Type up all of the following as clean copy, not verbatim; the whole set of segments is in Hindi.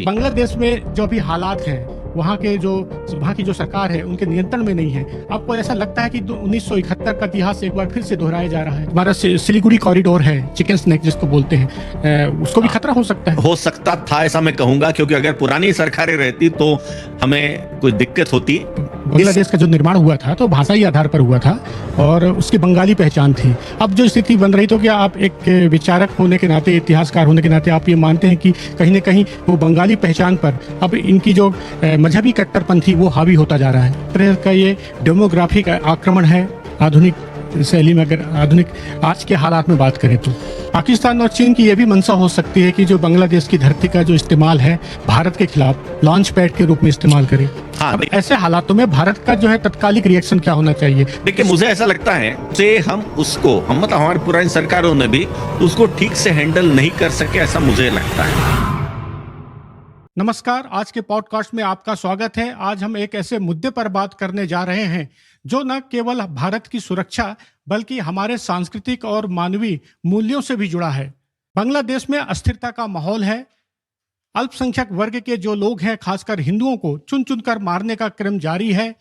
बांग्लादेश में जो अभी हालात हैं, वहाँ की जो सरकार है उनके नियंत्रण में नहीं है। आपको ऐसा लगता है कि 1971 का इतिहास एक बार फिर से दोहराया जा रहा है? हमारा सिलीगुड़ी कॉरिडोर है, चिकन स्नैक जिसको बोलते हैं, उसको भी खतरा हो सकता है? हो सकता था, ऐसा मैं कहूंगा, क्योंकि अगर पुरानी सरकारें रहती तो हमें कुछ दिक्कत होती। बांग्लादेश का जो निर्माण हुआ था तो भाषाई आधार पर हुआ था और उसकी बंगाली पहचान थी। अब जो स्थिति बन रही, तो क्या आप एक विचारक होने के नाते, इतिहासकार होने के नाते, आप ये मानते हैं कि कहीं न कहीं वो बंगाली पहचान पर अब इनकी जो मजहबी कट्टरपंथी वो हावी होता जा रहा है? तरह का ये डेमोग्राफिक आक्रमण है आधुनिक शैली में। अगर आधुनिक आज के हालात में बात करें तो पाकिस्तान और चीन की यह भी मंशा हो सकती है कि जो बांग्लादेश की धरती का जो इस्तेमाल है भारत के खिलाफ लॉन्च पैड के रूप में इस्तेमाल करें। हाँ, अब ऐसे हालातों में भारत का जो है तत्कालिक रिएक्शन क्या होना चाहिए? देखिए, मुझे ऐसा लगता है से हम मतलब हमारी पुरानी सरकारों ने भी उसको ठीक से हैंडल नहीं कर सके, ऐसा मुझे लगता है। नमस्कार, आज के पॉडकास्ट में आपका स्वागत है। आज हम एक ऐसे मुद्दे पर बात करने जा रहे हैं जो न केवल भारत की सुरक्षा बल्कि हमारे सांस्कृतिक और मानवीय मूल्यों से भी जुड़ा है। बांग्लादेश में अस्थिरता का माहौल है। अल्पसंख्यक वर्ग के जो लोग हैं, खासकर हिंदुओं को चुन चुनकर मारने का क्रम जारी है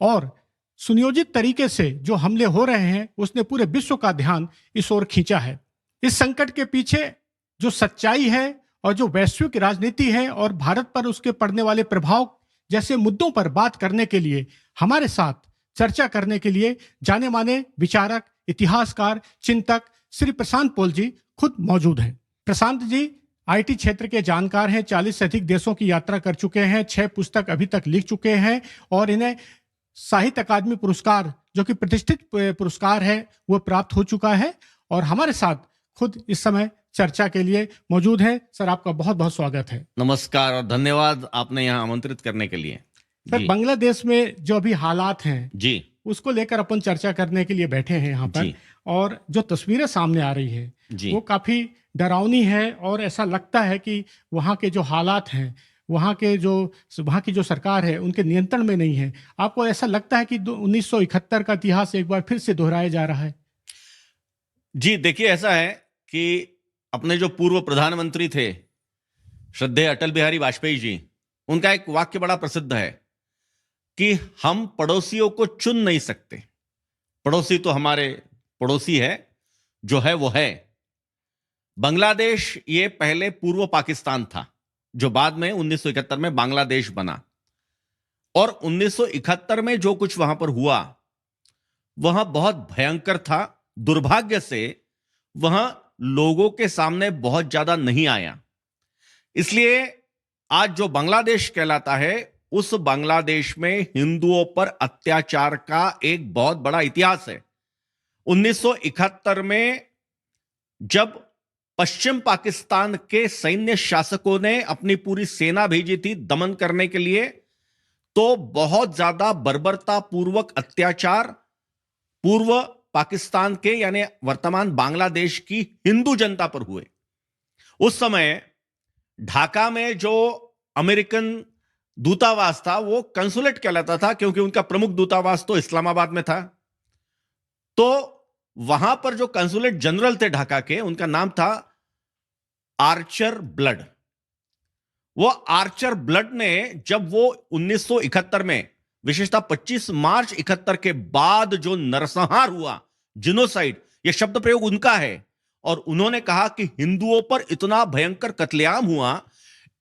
और सुनियोजित तरीके से जो हमले हो रहे हैं उसने पूरे विश्व का ध्यान इस ओर खींचा है। इस संकट के पीछे जो सच्चाई है और जो वैश्विक राजनीति है और भारत पर उसके पड़ने वाले प्रभाव जैसे मुद्दों पर बात करने के लिए हमारे साथ चर्चा करने के लिए जाने माने विचारक, इतिहासकार, चिंतक श्री प्रशांत पॉल जी खुद मौजूद हैं। प्रशांत जी आईटी क्षेत्र के जानकार हैं, 40 से अधिक देशों की यात्रा कर चुके हैं, 6 पुस्तक अभी तक लिख चुके हैं और इन्हें साहित्य अकादमी पुरस्कार, जो कि प्रतिष्ठित पुरस्कार है, वो प्राप्त हो चुका है और हमारे साथ खुद इस समय चर्चा के लिए मौजूद है। सर, आपका बहुत बहुत स्वागत है। नमस्कार और धन्यवाद आपने यहाँ आमंत्रित करने के लिए। सर, बांग्लादेश में जो अभी हालात हैं जी, उसको लेकर अपन चर्चा करने के लिए बैठे हैं यहाँ पर और जो तस्वीरें सामने आ रही है वो काफी डरावनी है और ऐसा लगता है कि वहाँ के जो हालात हैं, वहाँ की जो सरकार है उनके नियंत्रण में नहीं है। आपको ऐसा लगता है कि 1971 का इतिहास एक बार फिर से दोहराया जा रहा है? जी, देखिए, ऐसा है कि अपने जो पूर्व प्रधानमंत्री थे श्रद्धेय अटल बिहारी वाजपेयी जी, उनका एक वाक्य बड़ा प्रसिद्ध है कि हम पड़ोसियों को चुन नहीं सकते। पड़ोसी तो हमारे पड़ोसी है, जो है वो है। बांग्लादेश ये पहले पूर्व पाकिस्तान था, जो बाद में 1971 में बांग्लादेश बना। और 1971 में जो कुछ वहां पर हुआ वह बहुत भयंकर था। दुर्भाग्य से वह लोगों के सामने बहुत ज्यादा नहीं आया। इसलिए आज जो बांग्लादेश कहलाता है, उस बांग्लादेश में हिंदुओं पर अत्याचार का एक बहुत बड़ा इतिहास है। 1971 में जब पश्चिम पाकिस्तान के सैन्य शासकों ने अपनी पूरी सेना भेजी थी दमन करने के लिए, तो बहुत ज्यादा बर्बरता पूर्वक अत्याचार पूर्व पाकिस्तान के यानी वर्तमान बांग्लादेश की हिंदू जनता पर हुए। उस समय ढाका में जो अमेरिकन दूतावास था वो कंसुलेट कहलाता था, क्योंकि उनका प्रमुख दूतावास तो इस्लामाबाद में था। तो वहां पर जो कंसुलेट जनरल थे ढाका के, उनका नाम था आर्चर ब्लड। वो आर्चर ब्लड ने जब वो 1971 में, विशेषतः 25 मार्च 71 के बाद जो नरसंहार हुआ, जिनोसाइड, ये शब्द प्रयोग उनका है, और उन्होंने कहा कि हिंदुओं पर इतना भयंकर कत्लेआम हुआ,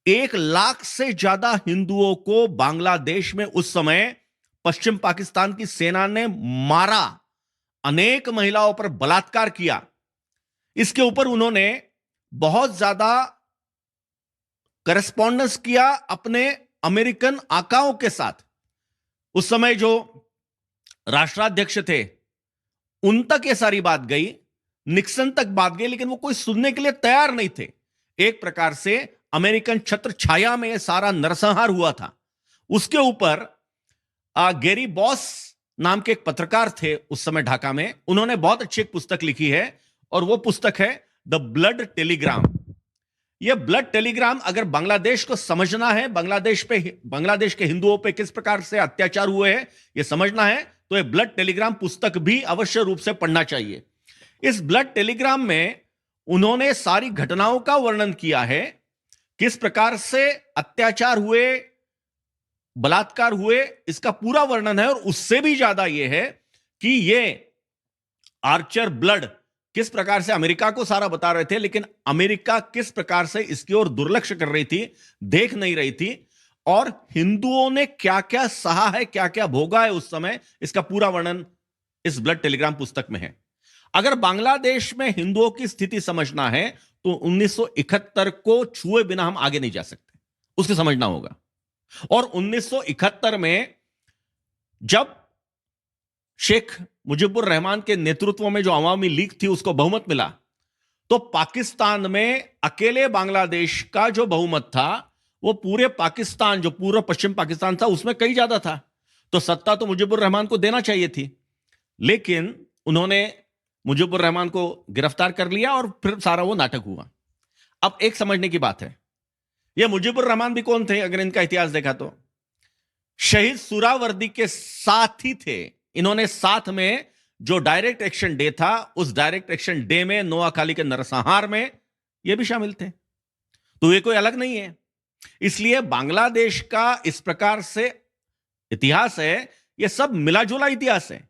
1 लाख से ज्यादा हिंदुओं को बांग्लादेश में उस समय पश्चिम पाकिस्तान की सेना ने मारा, अनेक महिलाओं पर बलात्कार किया। इसके ऊपर उन्होंने बहुत ज्यादा करस्पॉन्डेंस किया अपने अमेरिकन आकाओं के साथ। उस समय जो राष्ट्राध्यक्ष थे उन तक ये सारी बात गई, निक्सन तक बात गई, लेकिन वो कोई सुनने के लिए तैयार नहीं थे। एक प्रकार से अमेरिकन छत्र छाया में ये सारा नरसंहार हुआ था। उसके ऊपर गैरी बॉस नाम के एक पत्रकार थे उस समय ढाका में, उन्होंने बहुत अच्छी एक पुस्तक लिखी है और वो पुस्तक है द ब्लड टेलीग्राम। यह ब्लड टेलीग्राम, अगर बांग्लादेश को समझना है, बांग्लादेश के हिंदुओं पे किस प्रकार से अत्याचार हुए हैं यह समझना है, तो यह ब्लड टेलीग्राम पुस्तक भी अवश्य रूप से पढ़ना चाहिए। इस ब्लड टेलीग्राम में उन्होंने सारी घटनाओं का वर्णन किया है किस प्रकार से अत्याचार हुए, बलात्कार हुए, इसका पूरा वर्णन है। और उससे भी ज्यादा यह है कि यह आर्चर ब्लड किस प्रकार से अमेरिका को सारा बता रहे थे, लेकिन अमेरिका किस प्रकार से इसकी ओर दुर्लक्ष्य कर रही थी, देख नहीं रही थी। और हिंदुओं ने क्या क्या सहा है, क्या क्या भोगा है उस समय, इसका पूरा वर्णन इस ब्लड टेलीग्राम पुस्तक में है। अगर बांग्लादेश में हिंदुओं की स्थिति समझना है तो 1971 को छुए बिना हम आगे नहीं जा सकते, उसको समझना होगा। और 1971 में जब शेख मुजीबुर रहमान के नेतृत्व में जो अवामी लीग थी उसको बहुमत मिला, तो पाकिस्तान में अकेले बांग्लादेश का जो बहुमत था वो पूरे पाकिस्तान, जो पूरा पश्चिम पाकिस्तान था, उसमें कहीं ज्यादा था। तो सत्ता तो मुजीबुर रहमान को देना चाहिए थी, लेकिन उन्होंने मुजीबुर रहमान को गिरफ्तार कर लिया और फिर सारा वो नाटक हुआ। अब एक समझने की बात है, ये मुजीबुर रहमान भी कौन थे? अगर इनका इतिहास देखा तो शहीद सुहरावर्दी के साथ ही थे। इन्होंने साथ में जो डायरेक्ट एक्शन डे था, उस डायरेक्ट एक्शन डे में नोआखाली के नरसंहार में ये भी शामिल थे। तो ये कोई अलग नहीं है। इसलिए बांग्लादेश का इस प्रकार से इतिहास है, यह सब मिला जुला इतिहास है।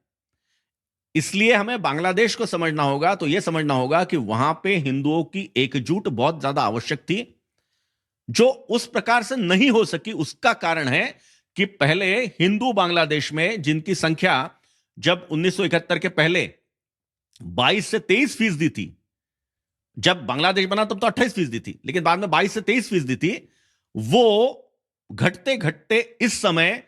इसलिए हमें बांग्लादेश को समझना होगा तो यह समझना होगा कि वहां पे हिंदुओं की एकजुट बहुत ज्यादा आवश्यक थी, जो उस प्रकार से नहीं हो सकी। उसका कारण है कि पहले हिंदू बांग्लादेश में जिनकी संख्या जब 1971 के पहले 22 से 23% थी, जब बांग्लादेश बना तब तो 28% थी, लेकिन बाद में 22 से 23% थी, वो घटते घटते इस समय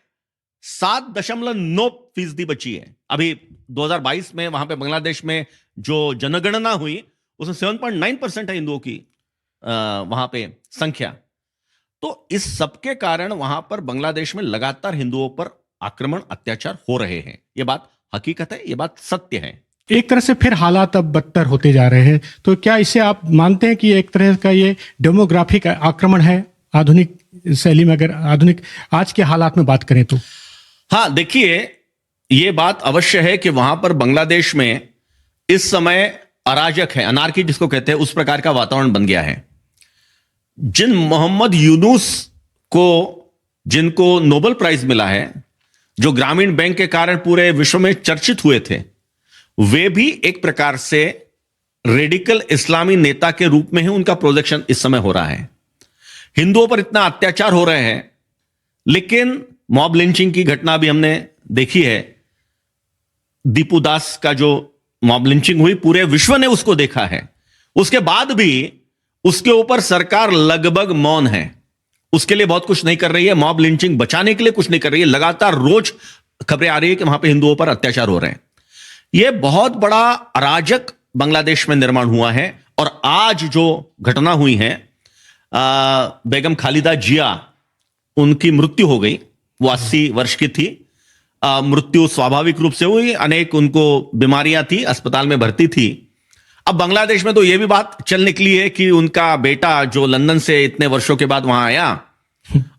7.9% बची है। अभी 2022 में वहां पे बांग्लादेश में जो जनगणना हुई उसमें 7.9% है हिंदुओं की वहां पे संख्या। तो इस सबके कारण वहां पर बांग्लादेश में लगातार हिंदुओं पर आक्रमण, अत्याचार हो रहे हैं। यह बात हकीकत है, यह बात सत्य है। एक तरह से फिर हालात अब बदतर होते जा रहे हैं, तो क्या इसे आप मानते हैं कि एक तरह का ये डेमोग्राफिक आक्रमण है आधुनिक शैली में, अगर आधुनिक आज के हालात में बात करें तो? हाँ, देखिए, यह बात अवश्य है कि वहां पर बांग्लादेश में इस समय अराजक है, अनार्की जिसको कहते हैं, उस प्रकार का वातावरण बन गया है। जिन मोहम्मद यूनुस को, जिनको नोबेल प्राइज मिला है, जो ग्रामीण बैंक के कारण पूरे विश्व में चर्चित हुए थे, वे भी एक प्रकार से रेडिकल इस्लामी नेता के रूप में ही उनका प्रोजेक्शन इस समय हो रहा है। हिंदुओं पर इतना अत्याचार हो रहे हैं, लेकिन मॉब लिंचिंग की घटना भी हमने देखी है। दीपू दास का जो मॉब लिंचिंग हुई, पूरे विश्व ने उसको देखा है। उसके बाद भी उसके ऊपर सरकार लगभग मौन है, उसके लिए बहुत कुछ नहीं कर रही है, मॉब लिंचिंग बचाने के लिए कुछ नहीं कर रही है। लगातार रोज खबरें आ रही है कि वहां पे हिंदुओं पर अत्याचार हो रहे हैं। यह बहुत बड़ा अराजक बांग्लादेश में निर्माण हुआ है। और आज जो घटना हुई है, बेगम खालिदा जिया, उनकी मृत्यु हो गई। वो 80 वर्ष की थी। मृत्यु स्वाभाविक रूप से हुई, अनेक उनको बीमारियां थी, अस्पताल में भर्ती थी। अब बांग्लादेश में तो यह भी बात चल निकली है कि उनका बेटा जो लंदन से इतने वर्षों के बाद वहां आया,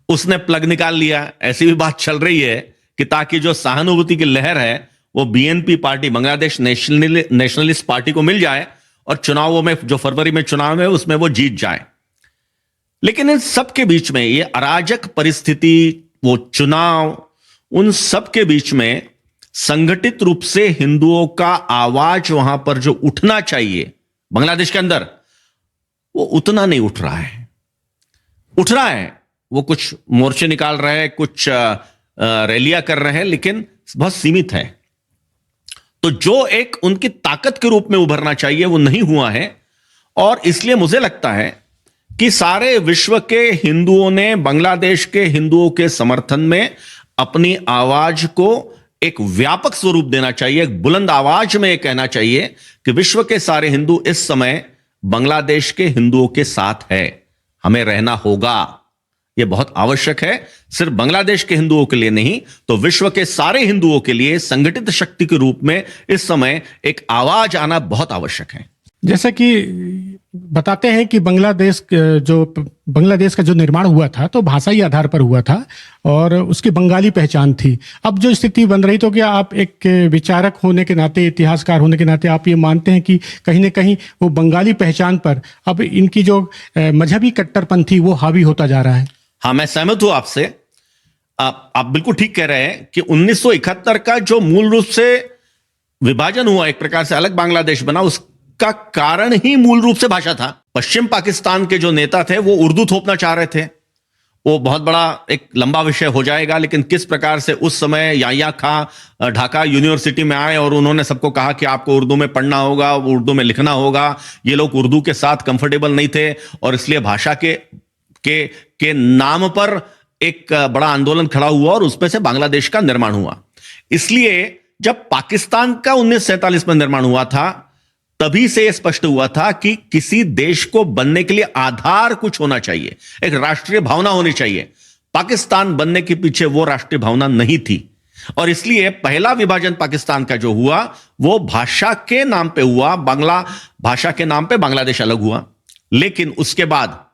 उसने प्लग निकाल लिया। ऐसी भी बात चल रही है कि ताकि जो सहानुभूति की लहर है वो BNP party, Bangladesh nationalist party को मिल जाए और चुनावों में, जो फरवरी में चुनाव है, उसमें वो जीत जाए। लेकिन इन सब के बीच में ये अराजक परिस्थिति, वो चुनाव, उन सब के बीच में संगठित रूप से हिंदुओं का आवाज वहां पर जो उठना चाहिए बांग्लादेश के अंदर, वो उतना नहीं उठ रहा है। उठ रहा है, वो कुछ मोर्चे निकाल रहे हैं, कुछ रैलियां कर रहे हैं, लेकिन बहुत सीमित है। तो जो एक उनकी ताकत के रूप में उभरना चाहिए वो नहीं हुआ है। और इसलिए मुझे लगता है कि सारे विश्व के हिंदुओं ने बांग्लादेश के हिंदुओं के समर्थन में अपनी आवाज को एक व्यापक स्वरूप देना चाहिए। एक बुलंद आवाज में यह कहना चाहिए कि विश्व के सारे हिंदू इस समय बांग्लादेश के हिंदुओं के साथ है, हमें रहना होगा। यह बहुत आवश्यक है, सिर्फ बांग्लादेश के हिंदुओं के लिए नहीं, तो विश्व के सारे हिंदुओं के लिए संगठित शक्ति के रूप में इस समय एक आवाज आना बहुत आवश्यक है। जैसे कि बताते हैं कि बांग्लादेश का जो निर्माण हुआ था तो भाषाई आधार पर हुआ था और उसकी बंगाली पहचान थी। अब जो स्थिति बन रही, तो क्या आप एक विचारक होने के नाते, इतिहासकार होने के नाते, आप ये मानते हैं कि कहीं न कहीं वो बंगाली पहचान पर अब इनकी जो मजहबी कट्टरपंथी वो हावी होता जा रहा है? हाँ, मैं सहमत हूं आपसे। आप बिल्कुल ठीक कह रहे हैं कि 1971 का जो मूल रूप से विभाजन हुआ, एक प्रकार से अलग बांग्लादेश बना, उसका कारण ही मूल रूप से भाषा था। पश्चिम पाकिस्तान के जो नेता थे वो उर्दू थोपना चाह रहे थे। वो बहुत बड़ा एक लंबा विषय हो जाएगा, लेकिन किस प्रकार से उस समय याह्या खां ढाका यूनिवर्सिटी में आए और उन्होंने सबको कहा कि आपको उर्दू में पढ़ना होगा, उर्दू में लिखना होगा। ये लोग उर्दू के साथ कंफर्टेबल नहीं थे और इसलिए भाषा के नाम पर एक बड़ा आंदोलन खड़ा हुआ और उसमें से बांग्लादेश का निर्माण हुआ। इसलिए जब पाकिस्तान का 1947 में निर्माण हुआ था, तभी से यह स्पष्ट हुआ था कि किसी देश को बनने के लिए आधार कुछ होना चाहिए, एक राष्ट्रीय भावना होनी चाहिए। पाकिस्तान बनने के पीछे वो राष्ट्रीय भावना नहीं थी और इसलिए पहला विभाजन पाकिस्तान का जो हुआ वो भाषा के नाम पे हुआ। बांग्ला भाषा के नाम पे बांग्लादेश अलग हुआ, लेकिन उसके बाद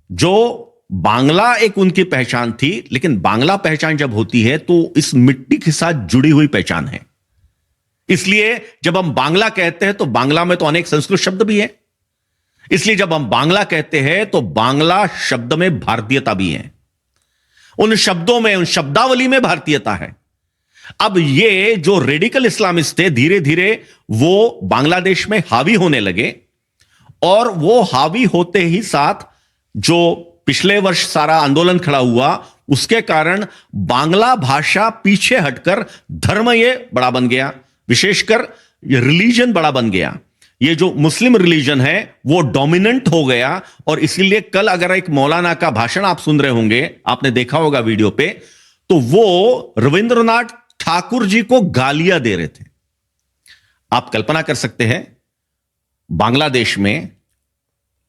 जो बांग्ला एक उनकी पहचान थी, लेकिन बांग्ला पहचान जब होती है तो इस मिट्टी के साथ जुड़ी हुई पहचान है। इसलिए जब हम बांग्ला कहते हैं तो बांग्ला में तो अनेक संस्कृत शब्द भी है। इसलिए जब हम बांग्ला कहते हैं तो बांग्ला शब्द में भारतीयता भी है, उन शब्दों में, उन शब्दावली में भारतीयता है। अब ये जो रेडिकल इस्लामिस्ट थे, धीरे धीरे वो बांग्लादेश में हावी होने लगे और वो हावी होते ही साथ जो पिछले वर्ष सारा आंदोलन खड़ा हुआ, उसके कारण बांग्ला भाषा पीछे हटकर धर्म ये बड़ा बन गया, विशेषकर रिलीजन बड़ा बन गया। ये जो मुस्लिम रिलीजन है वो डोमिनेंट हो गया और इसीलिए कल अगर एक मौलाना का भाषण आप सुन रहे होंगे, आपने देखा होगा वीडियो पे, तो वो रविंद्रनाथ ठाकुर जी को गालियां दे रहे थे। आप कल्पना कर सकते हैं बांग्लादेश में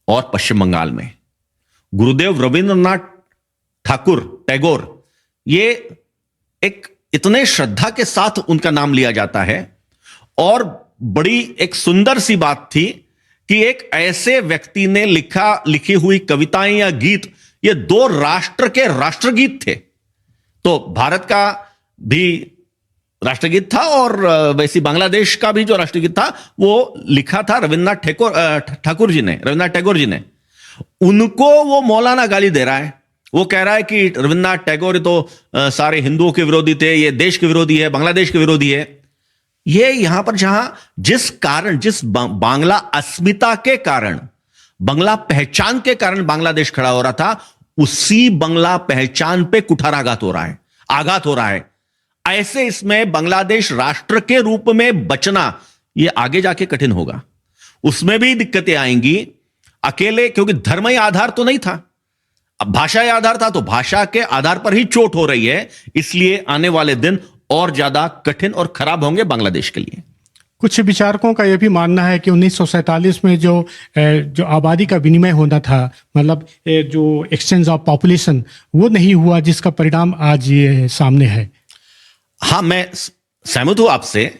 और पश्चिम बंगाल में गुरुदेव रविंद्रनाथ ठाकुर टैगोर, ये एक इतने श्रद्धा के साथ उनका नाम लिया जाता है और बड़ी एक सुंदर सी बात थी कि एक ऐसे व्यक्ति ने लिखी हुई कविताएं या गीत, ये दो राष्ट्र के राष्ट्रगीत थे। तो भारत का भी राष्ट्रगीत था और वैसी बांग्लादेश का भी जो राष्ट्रगीत था वो लिखा था रविंद्रनाथ टैगोर जी ने। उनको वो मौलाना गाली दे रहा है। वो कह रहा है कि रविंद्रनाथ टैगोर तो सारे हिंदुओं के विरोधी थे, ये देश के विरोधी है, बांग्लादेश के विरोधी है। ये यहां पर जिस बांग्ला अस्मिता के कारण, बांग्ला पहचान के कारण बांग्लादेश खड़ा हो रहा था, उसी बांग्ला पहचान पे कुठाराघात हो रहा है, आघात हो रहा है। ऐसे इसमें बांग्लादेश राष्ट्र के रूप में बचना ये आगे जाके कठिन होगा, उसमें भी दिक्कतें आएंगी। अकेले, क्योंकि धर्मीय आधार तो नहीं था, अब भाषा आधार था, तो भाषा के आधार पर ही चोट हो रही है। इसलिए आने वाले दिन और ज्यादा कठिन और खराब होंगे बांग्लादेश के लिए। कुछ विचारकों का यह भी मानना है कि 1947 में जो आबादी का विनिमय होना था, मतलब जो एक्सचेंज ऑफ पॉपुलेशन, वो नहीं हुआ, जिसका परिणाम आज ये सामने है। हाँ, मैं सहमत हूं आपसे।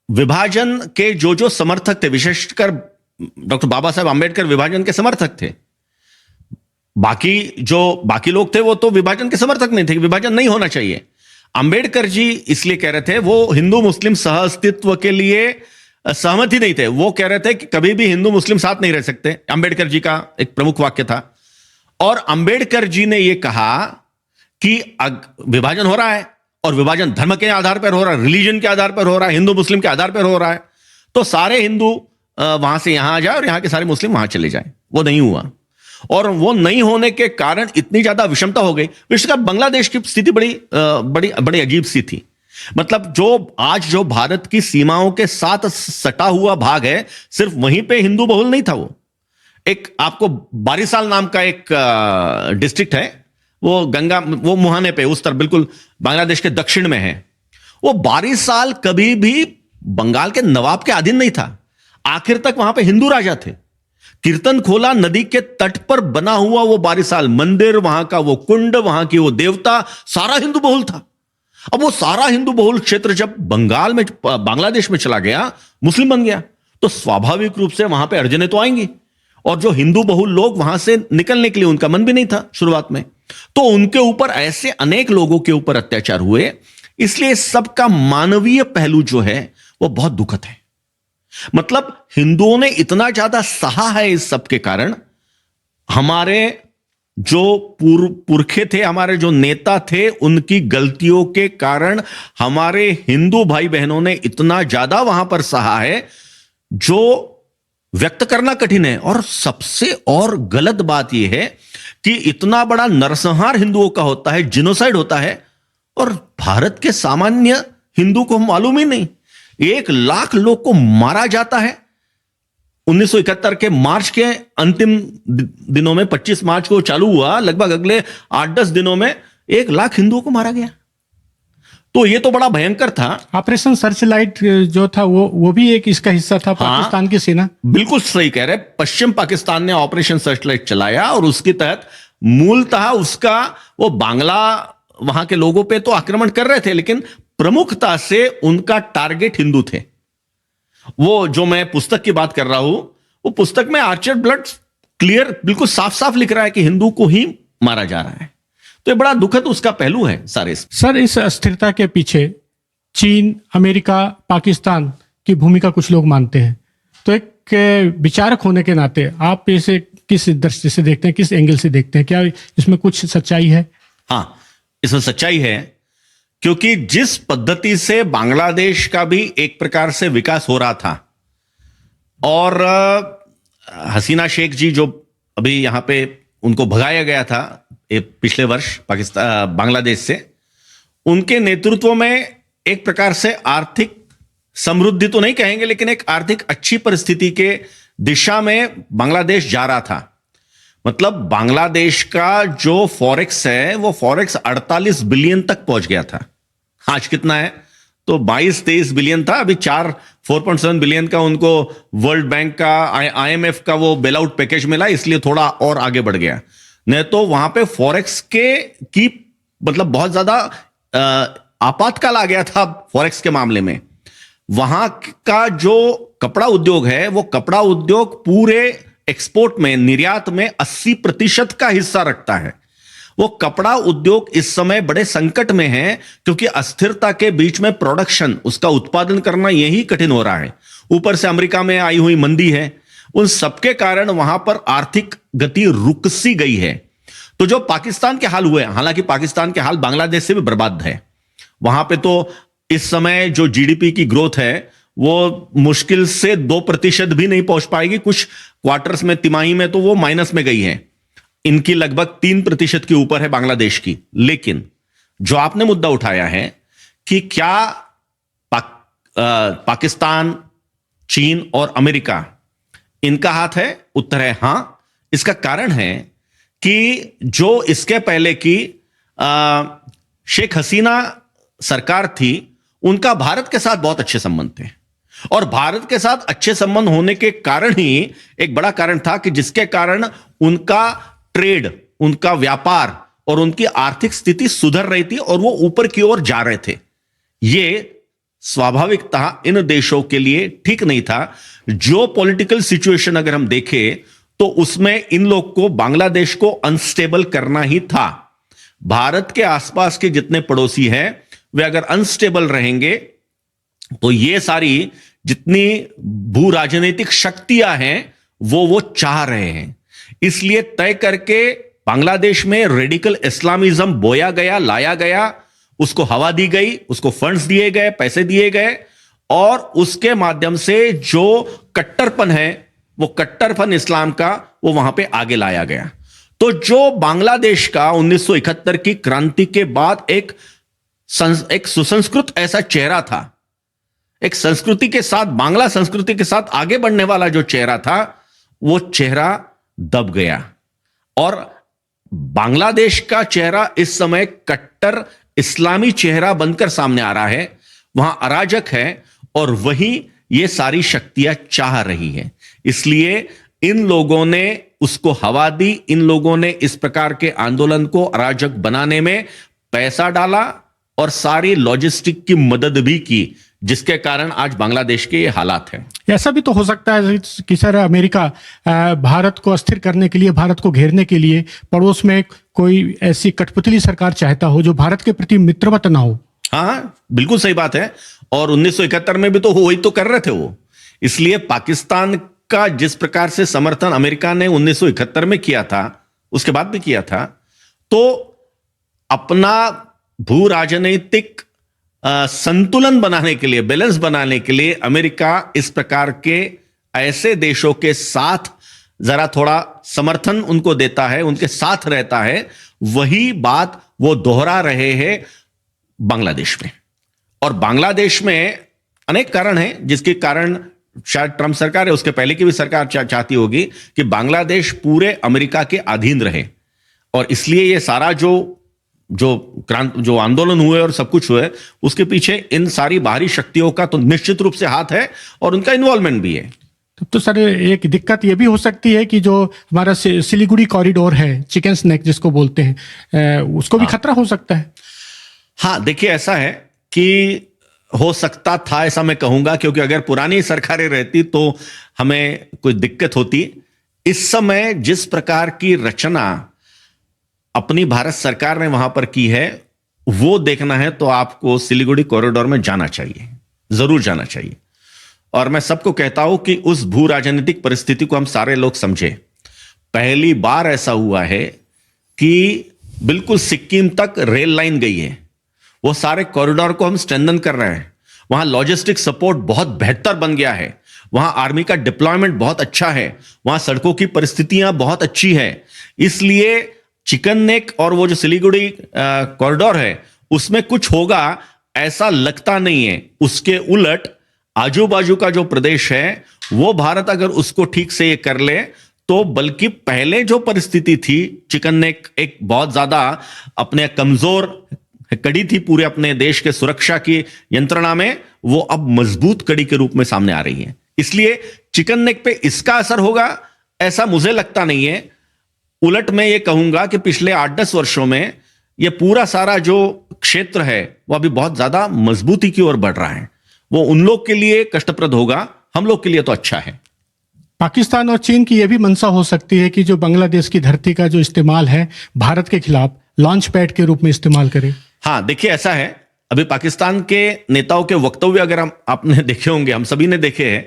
विभाजन के जो समर्थक थे, विशेषकर डॉक्टर बाबा साहब आंबेडकर विभाजन के समर्थक थे। बाकी लोग थे वो तो विभाजन के समर्थक नहीं थे, विभाजन नहीं होना चाहिए। आंबेडकर जी इसलिए कह रहे थे, वो हिंदू मुस्लिम सह अस्तित्व के लिए सहमत ही नहीं थे। वो कह रहे थे कि कभी भी हिंदू मुस्लिम साथ नहीं रह सकते, आंबेडकर जी का एक प्रमुख वाक्य था। और आंबेडकर जी ने यह कहा कि विभाजन हो रहा है और विभाजन धर्म के आधार पर हो रहा है, रिलीजन के आधार पर हो रहा है, हिंदू मुस्लिम के आधार पर हो रहा है, तो सारे हिंदू वहां से यहां आ जाए और यहां के सारे मुस्लिम वहां चले जाए। वो नहीं हुआ और वो नहीं होने के कारण इतनी ज्यादा विषमता हो गई। विशेषकर बांग्लादेश की स्थिति बड़ी अजीब सी थी। मतलब जो भारत की सीमाओं के साथ सटा हुआ भाग है, सिर्फ वहीं पे हिंदू बहुल नहीं था। वो एक आपको बारिसाल नाम का एक डिस्ट्रिक्ट है, वो मुहाने पे उस तरफ बिल्कुल बांग्लादेश के दक्षिण में है। वो बारिसाल कभी भी बंगाल के नवाब के अधीन नहीं था, आखिर तक वहां पे हिंदू राजा थे। कीर्तन खोला नदी के तट पर बना हुआ वो बारिसाल मंदिर, वहां का वो कुंड, वहां की वो देवता, सारा हिंदू बहुल था। अब वो सारा हिंदू बहुल क्षेत्र जब बांग्लादेश में चला गया, मुस्लिम बन गया, तो स्वाभाविक रूप से वहां पे अड़चनें तो आएंगी, और जो हिंदू बहुल लोग वहां से निकलने के लिए उनका मन भी नहीं था शुरुआत में, तो उनके ऊपर ऐसे अनेक लोगों के ऊपर अत्याचार हुए। इसलिए सबका मानवीय पहलू जो है वो बहुत दुखद है। मतलब हिंदुओं ने इतना ज्यादा सहा है इस सब के कारण, हमारे जो पुरखे थे, हमारे जो नेता थे, उनकी गलतियों के कारण हमारे हिंदू भाई बहनों ने इतना ज्यादा वहां पर सहा है जो व्यक्त करना कठिन है। और सबसे और गलत बात यह है कि इतना बड़ा नरसंहार हिंदुओं का होता है, जिनोसाइड होता है, और भारत के सामान्य हिंदू को मालूम ही नहीं। 1 लाख लोग को मारा जाता है। 1971 के मार्च के अंतिम दिनों में, 25 मार्च को चालू हुआ, लगभग अगले 8-10 दिनों में 1 लाख हिंदुओं को मारा गया। तो ये तो बड़ा भयंकर था। ऑपरेशन सर्चलाइट जो था वो भी एक इसका हिस्सा था, पाकिस्तान की सेना। बिल्कुल सही कह रहे। पश्चिम पाकिस्तान ने ऑपरेशन सर्चलाइट चलाया और उसके तहत मूलतः उसका वो बांग्ला वहां के लोगों पे तो आक्रमण कर रहे थे, लेकिन प्रमुखता से उनका टारगेट हिंदू थे। वो जो मैं पुस्तक की बात कर रहा हूं, वो पुस्तक में आर्चर ब्लड क्लियर बिल्कुल साफ साफ लिख रहा है कि हिंदू को ही मारा जा रहा है। तो ये बड़ा दुखद उसका पहलू है सारे। सर, इस अस्थिरता के पीछे चीन, अमेरिका, पाकिस्तान की भूमिका कुछ लोग मानते हैं। तो एक विचारक होने के नाते आप इसे किस दृष्टि से देखते हैं, किस एंगल से देखते हैं? क्या इसमें कुछ सच्चाई है? हाँ, इसमें सच्चाई है, क्योंकि जिस पद्धति से बांग्लादेश का भी एक प्रकार से विकास हो रहा था, और हसीना शेख जी जो अभी यहां पे उनको भगाया गया था पिछले वर्ष बांग्लादेश से, उनके नेतृत्व में एक प्रकार से आर्थिक समृद्धि तो नहीं कहेंगे, लेकिन एक आर्थिक अच्छी परिस्थिति के दिशा में बांग्लादेश जा रहा था। मतलब बांग्लादेश का जो फॉरेक्स है वो फॉरेक्स 48 बिलियन तक पहुंच गया था। आज कितना है? तो 22-23 बिलियन था। अभी 4.7 बिलियन का उनको वर्ल्ड बैंक का, IMF का वो बेल आउट पैकेज मिला, इसलिए थोड़ा और आगे बढ़ गया। नहीं तो वहां पे फॉरेक्स की मतलब बहुत ज्यादा आपातकाल आ गया था फॉरेक्स के मामले में। वहां का जो कपड़ा उद्योग है, वो कपड़ा उद्योग पूरे एक्सपोर्ट में, निर्यात में 80% का हिस्सा रखता है। वो कपड़ा उद्योग इस समय बड़े संकट में है, क्योंकि अस्थिरता के बीच में प्रोडक्शन, उसका उत्पादन करना यही कठिन हो रहा है। ऊपर से अमेरिका में आई हुई मंदी है, उन सबके कारण वहां पर आर्थिक गति रुक सी गई है। तो जो पाकिस्तान के हाल हुए, हालांकि पाकिस्तान के हाल बांग्लादेश से भी बर्बाद है। वहां पे तो इस समय जो GDP की ग्रोथ है वो मुश्किल से 2% भी नहीं पहुंच पाएगी। कुछ क्वार्टर्स में, तिमाही में तो वो माइनस में गई है। इनकी लगभग 3% के ऊपर है बांग्लादेश की। लेकिन जो आपने मुद्दा उठाया है कि क्या पाकिस्तान, चीन और अमेरिका इनका हाथ है, उत्तर है हां। इसका कारण है कि जो इसके पहले की शेख हसीना सरकार थी, उनका भारत के साथ बहुत अच्छे संबंध थे, और भारत के साथ अच्छे संबंध होने के कारण ही एक बड़ा कारण था कि जिसके कारण उनका ट्रेड, उनका व्यापार और उनकी आर्थिक स्थिति सुधर रही थी और वो ऊपर की ओर जा रहे थे। ये स्वाभाविकता इन देशों के लिए ठीक नहीं था। जो पॉलिटिकल सिचुएशन अगर हम देखें तो उसमें इन लोग को, बांग्लादेश को अनस्टेबल करना ही था। भारत के आसपास के जितने पड़ोसी हैं वे अगर अनस्टेबल रहेंगे तो ये सारी जितनी भू राजनीतिक शक्तियां हैं वो चाह रहे हैं। इसलिए तय करके बांग्लादेश में रेडिकल इस्लामिज्म बोया गया, लाया गया, उसको हवा दी गई, उसको फंड्स दिए गए, पैसे दिए गए, और उसके माध्यम से जो कट्टरपन है, वो कट्टरपन इस्लाम का, वो वहां पे आगे लाया गया। तो जो बांग्लादेश का 1971 की क्रांति के बाद एक सुसंस्कृत ऐसा चेहरा था, एक संस्कृति के साथ, बांग्ला संस्कृति के साथ आगे बढ़ने वाला जो चेहरा था, वो चेहरा दब गया। और बांग्लादेश का चेहरा इस समय कट्टर इस्लामी चेहरा बनकर सामने आ रहा है। वहां अराजक है और वही ये सारी शक्तियां चाह रही हैं। इसलिए इन लोगों ने उसको हवा दी, इन लोगों ने इस प्रकार के आंदोलन को अराजक बनाने में पैसा डाला और सारी लॉजिस्टिक की मदद भी की, जिसके कारण आज बांग्लादेश के ये हालात हैं। ऐसा भी तो हो सकता है कि सर अमेरिका भारत को अस्थिर करने के लिए, भारत को घेरने के लिए पड़ोस में कोई ऐसी कठपुतली सरकार चाहता हो जो भारत के प्रति मित्रवत ना हो। हाँ, बिल्कुल सही बात है। और 1971 में भी तो वही तो कर रहे थे वो। इसलिए पाकिस्तान का जिस प्रकार से समर्थन अमेरिका ने 1971 में किया था, उसके बाद भी किया था, तो अपना भू राजनीतिक संतुलन बनाने के लिए, बैलेंस बनाने के लिए अमेरिका इस प्रकार के ऐसे देशों के साथ जरा थोड़ा समर्थन उनको देता है, उनके साथ रहता है। वही बात वो दोहरा रहे हैं बांग्लादेश में। और बांग्लादेश में अनेक कारण हैं जिसके कारण शायद ट्रंप सरकार है, उसके पहले की भी सरकार चाहती होगी कि बांग्लादेश पूरे अमेरिका के अधीन रहे। और इसलिए ये सारा जो आंदोलन हुए और सब कुछ हुए, उसके पीछे इन सारी बाहरी शक्तियों का तो निश्चित रूप से हाथ है और उनका इन्वॉल्वमेंट भी है। तो सर एक दिक्कत ये भी हो सकती है कि जो हमारा सिलीगुड़ी कॉरिडोर है, चिकन स्नेक जिसको बोलते हैं, उसको भी खतरा हो सकता है। हाँ, देखिए ऐसा है कि हो सकता था, ऐसा मैं कहूंगा, क्योंकि अगर पुरानी सरकारें रहती तो हमें कोई दिक्कत होती। इस समय जिस प्रकार की रचना अपनी भारत सरकार ने वहां पर की है, वो देखना है तो आपको सिलीगुड़ी कॉरिडोर में जाना चाहिए, जरूर जाना चाहिए। और मैं सबको कहता हूं कि उस भू राजनीतिक परिस्थिति को हम सारे लोग समझे। पहली बार ऐसा हुआ है कि बिल्कुल सिक्किम तक रेल लाइन गई है। वो सारे कॉरिडोर को हम स्ट्रेंथन कर रहे हैं। वहां लॉजिस्टिक सपोर्ट बहुत बेहतर बन गया है। वहां आर्मी का डिप्लॉयमेंट बहुत अच्छा है। वहां सड़कों की परिस्थितियां बहुत अच्छी है। इसलिए चिकन नेक और वो जो सिलीगुड़ी कॉरिडोर है, उसमें कुछ होगा ऐसा लगता नहीं है। उसके उलट आजू बाजू का जो प्रदेश है, वो भारत अगर उसको ठीक से ये कर ले तो बल्कि पहले जो परिस्थिति थी, चिकन नेक एक बहुत ज्यादा अपने कमजोर कड़ी थी पूरे अपने देश के सुरक्षा की यंत्रणा में, वो अब मजबूत कड़ी के रूप में सामने आ रही है। इसलिए चिकन नेक पे इसका असर होगा ऐसा मुझे लगता नहीं है। उलट मैं ये कहूंगा कि पिछले 8-10 वर्षों में ये पूरा सारा जो क्षेत्र है वो अभी बहुत ज्यादा मजबूती की ओर बढ़ रहा है। वो उन लोग के लिए कष्टप्रद होगा, हम लोग के लिए तो अच्छा है। पाकिस्तान और चीन की यह भी मंशा हो सकती है कि जो बांग्लादेश की धरती का जो इस्तेमाल है भारत के खिलाफ लॉन्च पैड के रूप में इस्तेमाल करे। हाँ, देखिए ऐसा है, अभी पाकिस्तान के नेताओं के वक्तव्य अगर आपने देखे होंगे, हम सभी ने देखे हैं,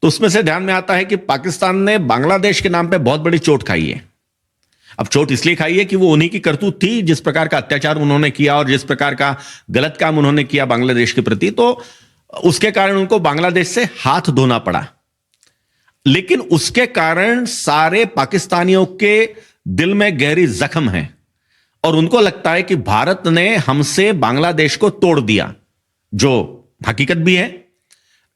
तो उसमें से ध्यान में आता है कि पाकिस्तान ने बांग्लादेश के नाम पे बहुत बड़ी चोट खाई है। अब चोट इसलिए खाई है कि वो उन्हीं की करतूत थी, जिस प्रकार का अत्याचार उन्होंने किया और जिस प्रकार का गलत काम उन्होंने किया बांग्लादेश के प्रति, तो उसके कारण उनको बांग्लादेश से हाथ धोना पड़ा। लेकिन उसके कारण सारे पाकिस्तानियों के दिल में गहरी जख्म है और उनको लगता है कि भारत ने हमसे बांग्लादेश को तोड़ दिया, जो हकीकत भी है।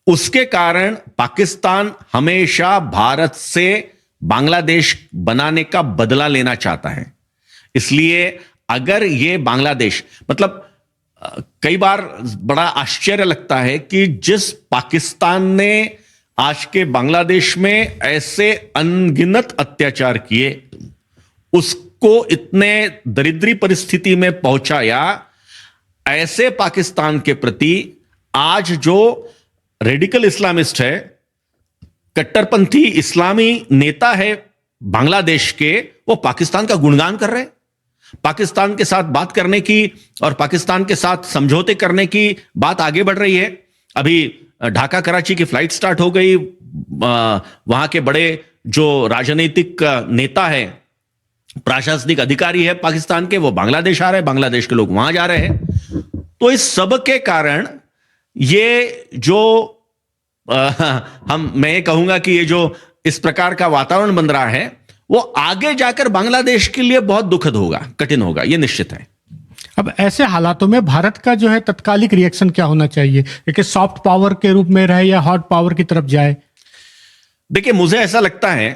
उसके कारण पाकिस्तान हमेशा भारत से बांग्लादेश बनाने का बदला लेना चाहता है। इसलिए अगर ये बांग्लादेश, मतलब कई बार बड़ा आश्चर्य लगता है कि जिस पाकिस्तान ने आज के बांग्लादेश में ऐसे अनगिनत अत्याचार किए, उसको इतने दरिद्री परिस्थिति में पहुंचाया, ऐसे पाकिस्तान के प्रति आज जो रेडिकल इस्लामिस्ट है, कट्टरपंथी इस्लामी नेता है बांग्लादेश के, वो पाकिस्तान का गुणगान कर रहे हैं। पाकिस्तान के साथ बात करने की और पाकिस्तान के साथ समझौते करने की बात आगे बढ़ रही है। अभी ढाका कराची की फ्लाइट स्टार्ट हो गई। वहां के बड़े जो राजनीतिक नेता है, प्रशासनिक अधिकारी है पाकिस्तान के, वो बांग्लादेश आ रहे हैं, बांग्लादेश के लोग वहां जा रहे हैं। तो इस सब के कारण ये जो मैं ये कहूंगा कि ये जो इस प्रकार का वातावरण बन रहा है, वो आगे जाकर बांग्लादेश के लिए बहुत दुखद होगा, कठिन होगा, ये निश्चित है। अब ऐसे हालातों में भारत का जो है तत्कालिक रिएक्शन क्या होना चाहिए, कि सॉफ्ट पावर के रूप में रहे या हार्ड पावर की तरफ जाए? देखिए, मुझे ऐसा लगता है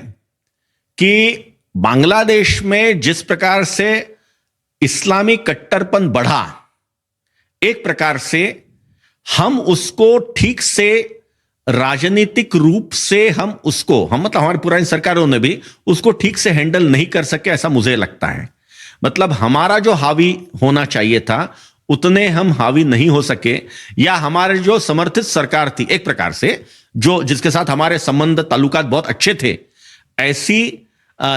कि बांग्लादेश में जिस प्रकार से इस्लामी कट्टरपन बढ़ा, एक प्रकार से हम उसको ठीक से राजनीतिक रूप से हम मतलब हमारी पुरानी सरकारों ने भी उसको ठीक से हैंडल नहीं कर सके, ऐसा मुझे लगता है। मतलब हमारा जो हावी होना चाहिए था, उतने हम हावी नहीं हो सके, या हमारे जो समर्थित सरकार थी एक प्रकार से, जो जिसके साथ हमारे संबंध ताल्लुकात बहुत अच्छे थे, ऐसी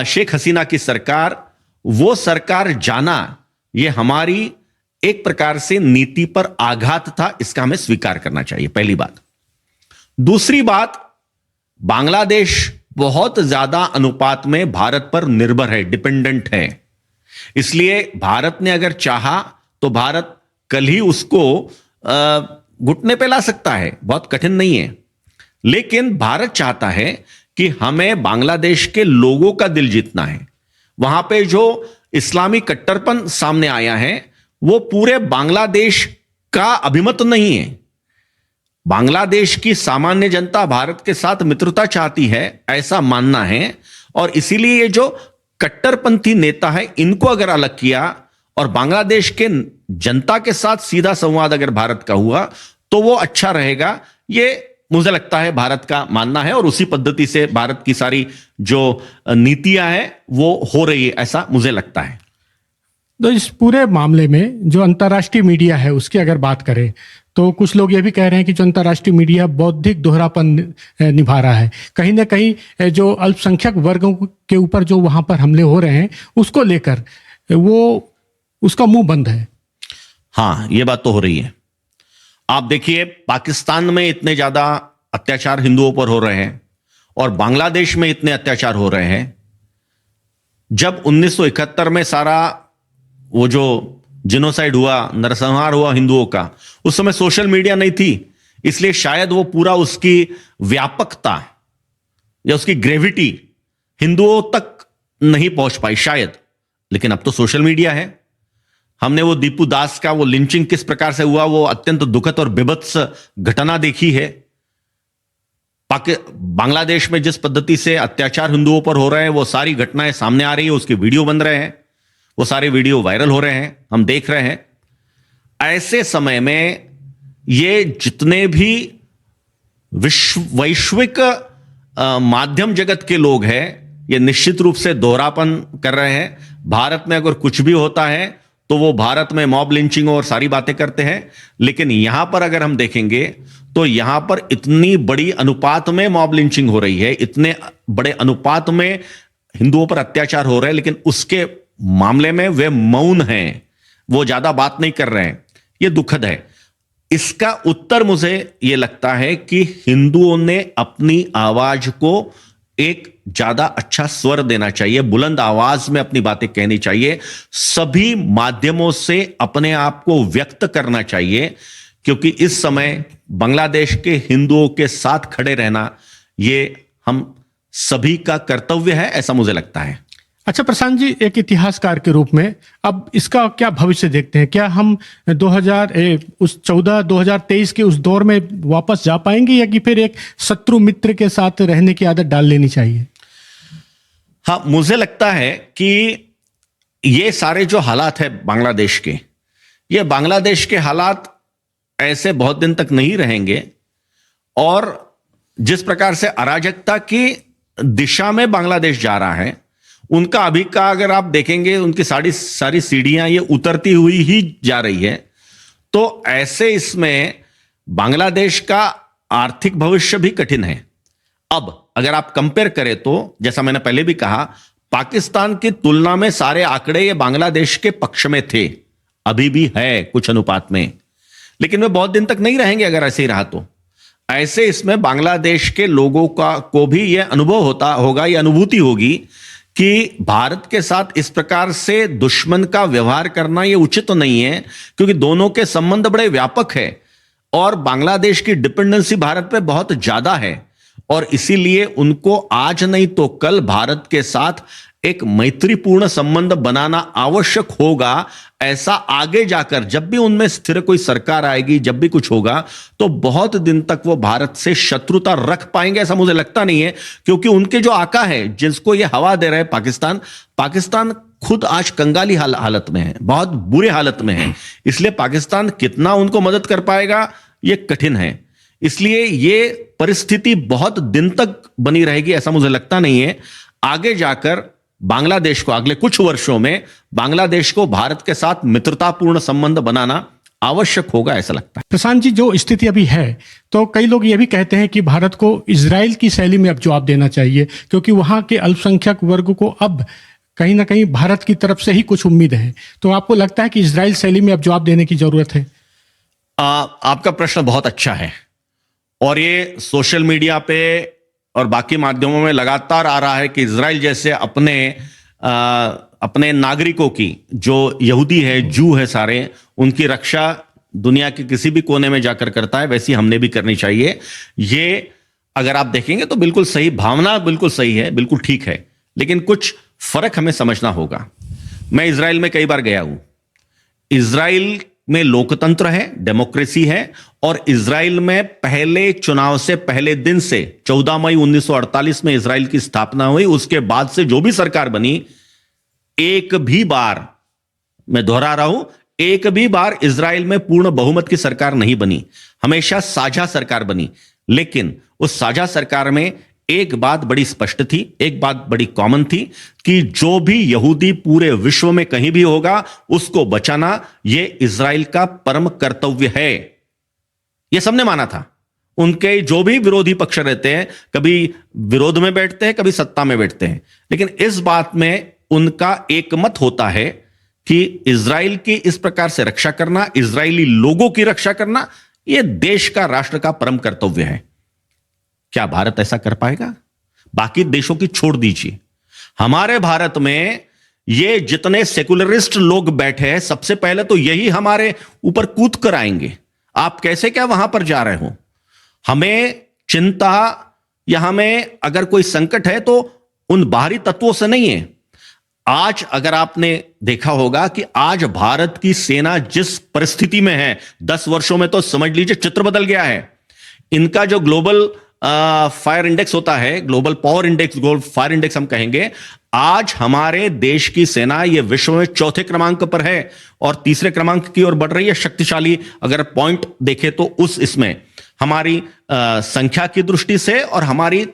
शेख हसीना की सरकार, वो सरकार जाना, ये हमारी एक प्रकार से नीति पर आघात था। इसका हमें स्वीकार करना चाहिए, पहली बात। दूसरी बात, बांग्लादेश बहुत ज्यादा अनुपात में भारत पर निर्भर है, डिपेंडेंट है। इसलिए भारत ने अगर चाहा तो भारत कल ही उसको घुटने पे ला सकता है, बहुत कठिन नहीं है। लेकिन भारत चाहता है कि हमें बांग्लादेश के लोगों का दिल जीतना है। वहां पे जो इस्लामी कट्टरपन सामने आया है, वो पूरे बांग्लादेश का अभिमत नहीं है। बांग्लादेश की सामान्य जनता भारत के साथ मित्रता चाहती है, ऐसा मानना है। और इसीलिए ये जो कट्टरपंथी नेता है, इनको अगर अलग किया और बांग्लादेश के जनता के साथ सीधा संवाद अगर भारत का हुआ तो वो अच्छा रहेगा, ये मुझे लगता है भारत का मानना है। और उसी पद्धति से भारत की सारी जो नीतियां हैं वो हो रही है, ऐसा मुझे लगता है। तो इस पूरे मामले में जो अंतर्राष्ट्रीय मीडिया है उसकी अगर बात करें तो कुछ लोग ये भी कह रहे हैं कि जो अंतर्राष्ट्रीय मीडिया बौद्धिक दोहरापन निभा रहा है। कहीं ना कहीं जो अल्पसंख्यक वर्गों के ऊपर जो वहां पर हमले हो रहे हैं उसको लेकर वो उसका मुंह बंद है। हाँ, ये बात तो हो रही है। आप देखिए, पाकिस्तान में इतने ज्यादा अत्याचार हिंदुओं पर हो रहे हैं और बांग्लादेश में इतने अत्याचार हो रहे हैं। जब 1971 में सारा वो जो जिनोसाइड हुआ, नरसंहार हुआ हिंदुओं का, उस समय सोशल मीडिया नहीं थी, इसलिए शायद वो पूरा उसकी व्यापकता या उसकी ग्रेविटी हिंदुओं तक नहीं पहुंच पाई शायद। लेकिन अब तो सोशल मीडिया है। हमने वो दीपू दास का वो लिंचिंग किस प्रकार से हुआ, वो अत्यंत दुखद और बीभत्स घटना देखी है। बांग्लादेश में जिस पद्धति से अत्याचार हिंदुओं पर हो रहे हैं, वो सारी घटनाएं सामने आ रही है, उसके वीडियो बन रहे हैं, वो सारे वीडियो वायरल हो रहे हैं, हम देख रहे हैं। ऐसे समय में ये जितने भी वैश्विक माध्यम जगत के लोग हैं, ये निश्चित रूप से दोहरापन कर रहे हैं। भारत में अगर कुछ भी होता है तो वो भारत में मॉब लिंचिंग और सारी बातें करते हैं, लेकिन यहां पर अगर हम देखेंगे तो यहां पर इतनी बड़ी अनुपात में मॉब लिंचिंग हो रही है, इतने बड़े अनुपात में हिंदुओं पर अत्याचार हो रहे हैं, लेकिन उसके मामले में वे मौन हैं, वो ज्यादा बात नहीं कर रहे हैं। ये दुखद है। इसका उत्तर मुझे यह लगता है कि हिंदुओं ने अपनी आवाज को एक ज्यादा अच्छा स्वर देना चाहिए, बुलंद आवाज में अपनी बातें कहनी चाहिए, सभी माध्यमों से अपने आप को व्यक्त करना चाहिए, क्योंकि इस समय बांग्लादेश के हिंदुओं के साथ खड़े रहना ये हम सभी का कर्तव्य है, ऐसा मुझे लगता है। अच्छा प्रशांत जी, एक इतिहासकार के रूप में अब इसका क्या भविष्य देखते हैं? क्या हम 2023 के उस दौर में वापस जा पाएंगे या कि फिर एक शत्रु मित्र के साथ रहने की आदत डाल लेनी चाहिए? हाँ, मुझे लगता है कि ये सारे जो हालात है बांग्लादेश के, ये बांग्लादेश के हालात ऐसे बहुत दिन तक नहीं रहेंगे। और जिस प्रकार से अराजकता की दिशा में बांग्लादेश जा रहा है, उनका अभी का अगर आप देखेंगे, उनकी सारी सीढ़ियां ये उतरती हुई ही जा रही है। तो ऐसे इसमें बांग्लादेश का आर्थिक भविष्य भी कठिन है। अब अगर आप कंपेयर करें तो जैसा मैंने पहले भी कहा, पाकिस्तान की तुलना में सारे आंकड़े ये बांग्लादेश के पक्ष में थे, अभी भी है कुछ अनुपात में, लेकिन वे बहुत दिन तक नहीं रहेंगे अगर ऐसे ही रहा तो। ऐसे इसमें बांग्लादेश के लोगों को भी यह अनुभव होगा, यह अनुभूति होगी कि भारत के साथ इस प्रकार से दुश्मन का व्यवहार करना यह उचित नहीं है, क्योंकि दोनों के संबंध बड़े व्यापक है और बांग्लादेश की डिपेंडेंसी भारत पे बहुत ज्यादा है। और इसीलिए उनको आज नहीं तो कल भारत के साथ एक मैत्रीपूर्ण संबंध बनाना आवश्यक होगा। ऐसा आगे जाकर जब भी उनमें स्थिर कोई सरकार आएगी, जब भी कुछ होगा, तो बहुत दिन तक वो भारत से शत्रुता रख पाएंगे, ऐसा मुझे लगता नहीं है। क्योंकि उनके जो आका है, जिसको ये हवा दे रहे हैं पाकिस्तान खुद आज कंगाली हालत में है, बहुत बुरे हालत में है। इसलिए पाकिस्तान कितना उनको मदद कर पाएगा ये कठिन है। इसलिए ये परिस्थिति बहुत दिन तक बनी रहेगी, ऐसा मुझे लगता नहीं है। आगे जाकर बांग्लादेश को, अगले कुछ वर्षों में बांग्लादेश को भारत के साथ मित्रतापूर्ण संबंध बनाना आवश्यक होगा, ऐसा लगता है। प्रशांत जी, जो स्थिति अभी है, तो कई लोग ये भी कहते हैं कि भारत को इजराइल की शैली में अब जवाब देना चाहिए, क्योंकि वहां के अल्पसंख्यक वर्ग को अब कहीं ना कहीं भारत की तरफ से ही कुछ उम्मीद है। तो आपको लगता है कि इजराइल शैली में अब जवाब देने की जरूरत है? आपका प्रश्न बहुत अच्छा है और ये सोशल मीडिया पे और बाकी माध्यमों में लगातार आ रहा है कि इजराइल जैसे अपने नागरिकों की, जो यहूदी है, जू है, सारे उनकी रक्षा दुनिया के किसी भी कोने में जाकर करता है, वैसी हमने भी करनी चाहिए। ये अगर आप देखेंगे तो बिल्कुल सही भावना, बिल्कुल सही है, बिल्कुल ठीक है, लेकिन कुछ फर्क हमें समझना होगा। मैं इजराइल में कई बार गया हूं। इजराइल में लोकतंत्र है, डेमोक्रेसी है, और इजराइल में पहले चुनाव से पहले दिन से 14 मई 1948 में इजराइल की स्थापना हुई, उसके बाद से जो भी सरकार बनी, एक भी बार, मैं दोहरा रहा हूं, एक भी बार इजराइल में पूर्ण बहुमत की सरकार नहीं बनी, हमेशा साझा सरकार बनी। लेकिन उस साझा सरकार में एक बात बड़ी स्पष्ट थी, एक बात बड़ी कॉमन थी कि जो भी यहूदी पूरे विश्व में कहीं भी होगा, उसको बचाना यह इजराइल का परम कर्तव्य है। यह सबने माना था। उनके जो भी विरोधी पक्ष रहते हैं, कभी विरोध में बैठते हैं, कभी सत्ता में बैठते हैं, लेकिन इस बात में उनका एकमत होता है कि इजराइल की इस प्रकार से रक्षा करना, इजरायली लोगों की रक्षा करना, यह देश का, राष्ट्र का परम कर्तव्य है। क्या भारत ऐसा कर पाएगा? बाकी देशों की छोड़ दीजिए, हमारे भारत में ये जितने सेकुलरिस्ट लोग बैठे हैं, सबसे पहले तो यही हमारे ऊपर कूद कर आएंगे। आप कैसे क्या वहां पर जा रहे हो? हमें चिंता या हमें अगर कोई संकट है तो उन बाहरी तत्वों से नहीं है। आज अगर आपने देखा होगा कि आज भारत की सेना जिस परिस्थिति में है, 10 वर्षों में तो समझ लीजिए चित्र बदल गया है। इनका जो ग्लोबल फायर इंडेक्स होता है, global power index, global fire index हम कहेंगे, आज हमारे देश की सेना ये विश्व में 4थे क्रमांक पर है और 3रे क्रमांक की ओर बढ़ रही है। शक्तिशाली अगर पॉइंट देखें तो उस इसमें हमारी संख्या की दृष्टि से और हमारी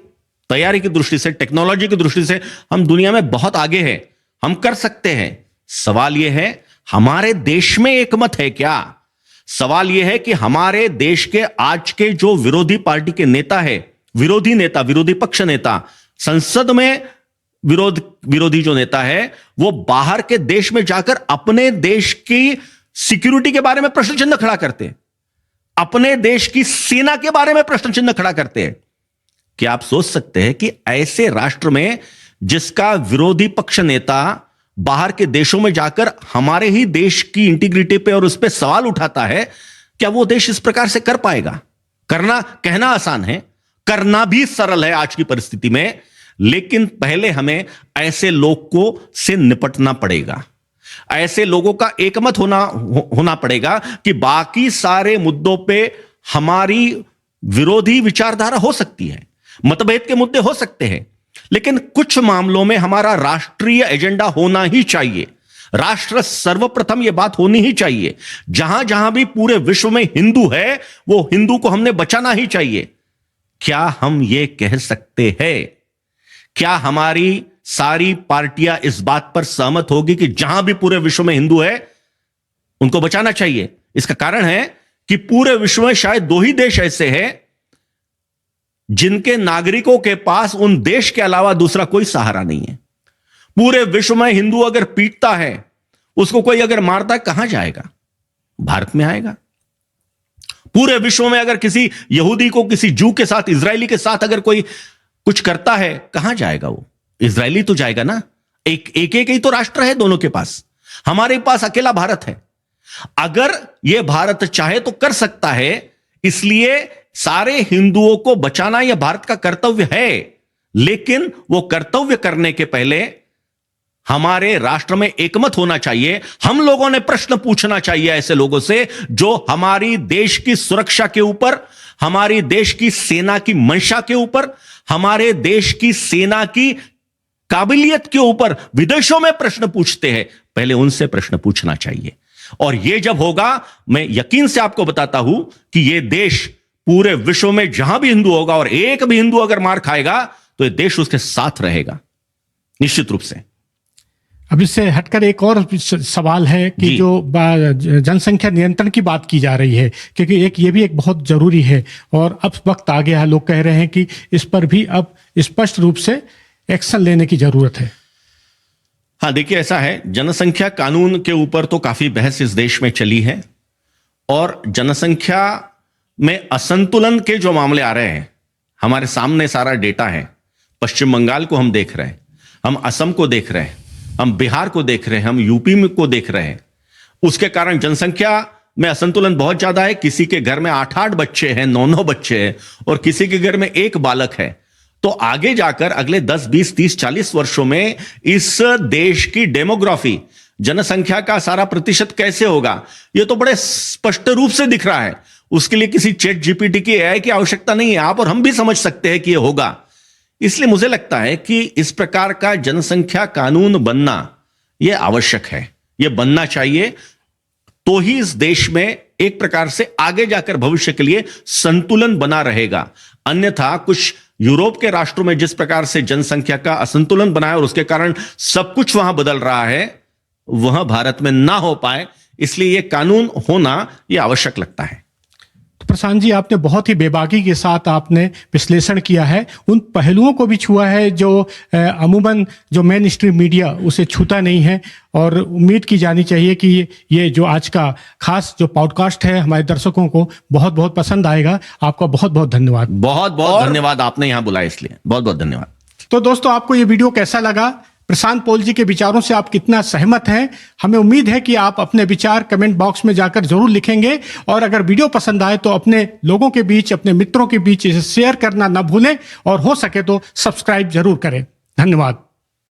तैयारी की दृष्टि से, टेक्नोलॉजी की दृष्टि से हम दुनिया में बहुत आगे हैं, हम कर सकते हैं। सवाल यह है, हमारे देश में एकमत है क्या? सवाल यह है कि हमारे देश के आज के जो विरोधी पार्टी के नेता है, विरोधी नेता, विरोधी पक्ष नेता, संसद में विरोधी जो नेता है, वो बाहर के देश में जाकर अपने देश की सिक्योरिटी के बारे में प्रश्न चिन्ह खड़ा करते हैं, अपने देश की सेना के बारे में प्रश्न चिन्ह खड़ा करते हैं। क्या आप सोच सकते हैं कि ऐसे राष्ट्र में जिसका विरोधी पक्ष नेता बाहर के देशों में जाकर हमारे ही देश की इंटीग्रिटी पे और उस पे सवाल उठाता है, क्या वो देश इस प्रकार से कर पाएगा? कहना आसान है, करना भी सरल है आज की परिस्थिति में, लेकिन पहले हमें ऐसे लोग को से निपटना पड़ेगा। ऐसे लोगों का एकमत होना पड़ेगा कि बाकी सारे मुद्दों पे हमारी विरोधी विचारधारा हो सकती है, मतभेद के मुद्दे हो सकते हैं, लेकिन कुछ मामलों में हमारा राष्ट्रीय एजेंडा होना ही चाहिए। राष्ट्र सर्वप्रथम यह बात होनी ही चाहिए। जहां जहां भी पूरे विश्व में हिंदू है, वो हिंदू को हमने बचाना ही चाहिए। क्या हम ये कह सकते हैं? क्या हमारी सारी पार्टियां इस बात पर सहमत होगी कि जहां भी पूरे विश्व में हिंदू है, उनको बचाना चाहिए? इसका कारण है कि पूरे विश्व में शायद 2 ही देश ऐसे हैं जिनके नागरिकों के पास उन देश के अलावा दूसरा कोई सहारा नहीं है। पूरे विश्व में हिंदू अगर पीटता है, उसको कोई अगर मारता है, कहां जाएगा? भारत में आएगा। पूरे विश्व में अगर किसी यहूदी को किसी जू के साथ, इजरायली के साथ अगर कोई कुछ करता है, कहां जाएगा वो? इजरायली तो जाएगा ना। एक ही तो राष्ट्र है दोनों के पास। हमारे पास अकेला भारत है। अगर यह भारत चाहे तो कर सकता है, इसलिए सारे हिंदुओं को बचाना यह भारत का कर्तव्य है। लेकिन वो कर्तव्य करने के पहले हमारे राष्ट्र में एकमत होना चाहिए। हम लोगों ने प्रश्न पूछना चाहिए ऐसे लोगों से जो हमारी देश की सुरक्षा के ऊपर, हमारी देश की सेना की मंशा के ऊपर, हमारे देश की सेना की काबिलियत के ऊपर विदेशों में प्रश्न पूछते हैं। पहले उनसे प्रश्न पूछना चाहिए। और यह जब होगा, मैं यकीन से आपको बताता हूं कि यह देश पूरे विश्व में जहां भी हिंदू होगा और एक भी हिंदू अगर मार खाएगा तो यह देश उसके साथ रहेगा, निश्चित रूप से। अब इससे हटकर एक और सवाल है कि जी। जो जनसंख्या नियंत्रण की बात की जा रही है, क्योंकि ये भी एक बहुत जरूरी है और अब वक्त आ गया है, लोग कह रहे हैं कि इस पर भी अब स्पष्ट रूप से एक्शन लेने की जरूरत है। हाँ, देखिए ऐसा है, जनसंख्या कानून के ऊपर तो काफी बहस इस देश में चली है और जनसंख्या में असंतुलन के जो मामले आ रहे हैं, हमारे सामने सारा डेटा है। पश्चिम बंगाल को हम देख रहे हैं, हम असम को देख रहे हैं, हम बिहार को देख रहे हैं, हम यूपी में को देख रहे हैं। उसके कारण जनसंख्या में असंतुलन बहुत ज्यादा है। किसी के घर में 8-8 बच्चे हैं, 9-9 बच्चे हैं और किसी के घर में एक बालक है। तो आगे जाकर अगले 10, 20, 30, 40 वर्षों में इस देश की डेमोग्राफी, जनसंख्या का सारा प्रतिशत कैसे होगा, यह तो बड़े स्पष्ट रूप से दिख रहा है। उसके लिए किसी चैट जीपीटी की एआई की आवश्यकता नहीं है। आप और हम भी समझ सकते हैं कि यह होगा। इसलिए मुझे लगता है कि इस प्रकार का जनसंख्या कानून बनना यह आवश्यक है, यह बनना चाहिए। तो ही इस देश में एक प्रकार से आगे जाकर भविष्य के लिए संतुलन बना रहेगा। अन्यथा कुछ यूरोप के राष्ट्रों में जिस प्रकार से जनसंख्या का असंतुलन बना है और उसके कारण सब कुछ वहां बदल रहा है, वह भारत में ना हो पाए, इसलिए यह कानून होना यह आवश्यक लगता है। तो प्रशांत जी, आपने बहुत ही बेबाकी के साथ आपने विश्लेषण किया है, उन पहलुओं को भी छुआ है जो अमूमन जो मेन स्ट्रीम मीडिया उसे छूता नहीं है। और उम्मीद की जानी चाहिए कि ये जो आज का खास जो पॉडकास्ट है हमारे दर्शकों को बहुत बहुत पसंद आएगा। आपका बहुत बहुत धन्यवाद। बहुत बहुत धन्यवाद, आपने यहां बुलाया इसलिए बहुत बहुत धन्यवाद। तो दोस्तों, आपको ये वीडियो कैसा लगा? प्रशांत पॉल जी के विचारों से आप कितना सहमत हैं? हमें उम्मीद है कि आप अपने विचार कमेंट बॉक्स में जाकर जरूर लिखेंगे और अगर वीडियो पसंद आए तो अपने लोगों के बीच, अपने मित्रों के बीच इसे शेयर करना ना भूलें और हो सके तो सब्सक्राइब जरूर करें। धन्यवाद।